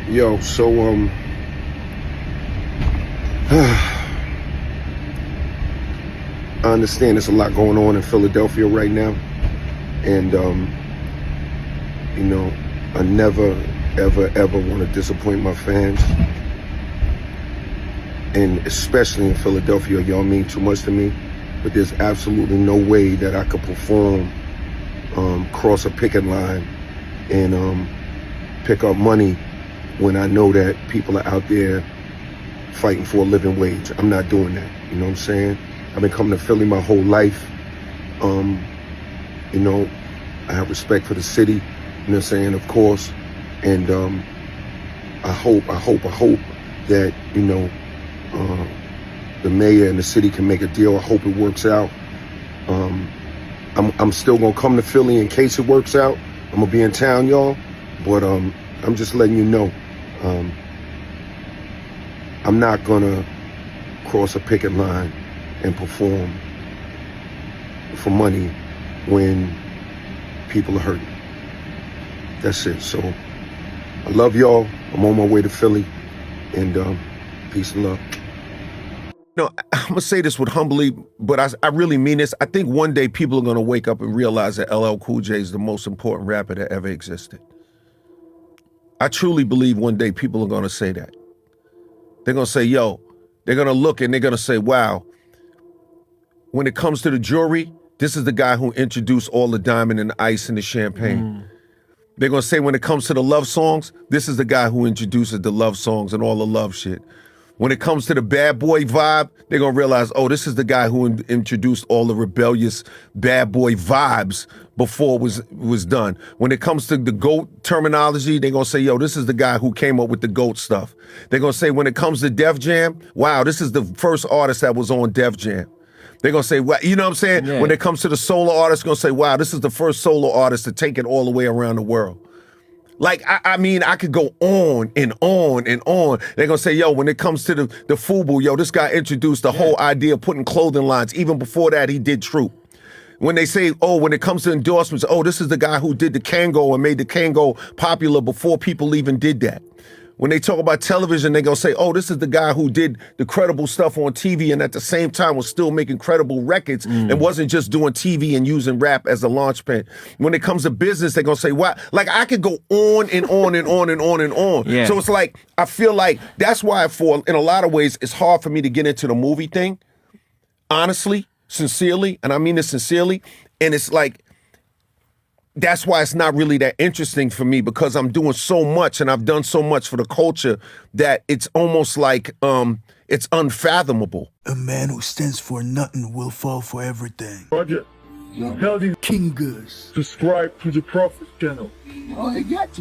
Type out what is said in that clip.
Yo, so I understand there's a lot going on in Philadelphia right now, and you know, I never, ever want to disappoint my fans, and especially in Philadelphia, y'all mean too much to me. But there's absolutely no way that I could perform, cross a picket line, and pick up money when I know that people are out there fighting for a living wage. I'm not doing that. You know what I'm saying? I've been coming to Philly my whole life. You know, I have respect for the city, you know what I'm saying, of course. And I hope that, you know, the mayor and the city can make a deal. I hope it works out. I'm still gonna come to Philly in case it works out. I'm gonna be in town, y'all. But I'm just letting you know, I'm not gonna cross a picket line and perform for money when people are hurting. That's it. So I love y'all. I'm on my way to Philly, and peace and love. No, I'm gonna say this with humbly, but I really mean this. I think one day people are gonna wake up and realize that LL Cool J is the most important rapper that ever existed. I truly believe one day people are gonna say that. They're gonna say, yo, they're gonna look and they're gonna say, wow, when it comes to the jewelry, this is the guy who introduced all the diamond and the ice and the champagne. They're gonna say when it comes to the love songs, this is the guy who introduces the love songs and all the love shit. When it comes to the bad boy vibe, they're gonna realize, oh, this is the guy who introduced all the rebellious bad boy vibes before it was done. When it comes to the GOAT terminology, they're gonna say, yo, this is the guy who came up with the GOAT stuff. They're gonna say when it comes to Def Jam, wow, this is the first artist that was on Def Jam. They're gonna say, well, you know what I'm saying? Yeah. When it comes to the solo artist, gonna say, wow, this is the first solo artist to take it all the way around the world. Like, I mean, I could go on and on and on. They're gonna say, yo, when it comes to the FUBU, yo, this guy introduced the whole idea of putting clothing lines. Even before that, he did Troop. When they say, oh, when it comes to endorsements, oh, this is the guy who did the Kango and made the Kango popular before people even did that. When they talk about television, they're gonna say, oh, this is the guy who did the credible stuff on TV and at the same time was still making credible records and wasn't just doing TV and using rap as a launch pad. When it comes to business, they're gonna say, what? Like, I could go on and on and on and on and on. Yeah. So it's like, I feel like that's why in a lot of ways, it's hard for me to get into the movie thing, honestly, sincerely, and I mean this sincerely. And it's like, that's why it's not really that interesting for me, because I'm doing so much and I've done so much for the culture that it's almost like it's unfathomable. A man who stands for nothing will fall for everything. Roger. King Goose. Subscribe to the Prophet channel. Oh, I got you.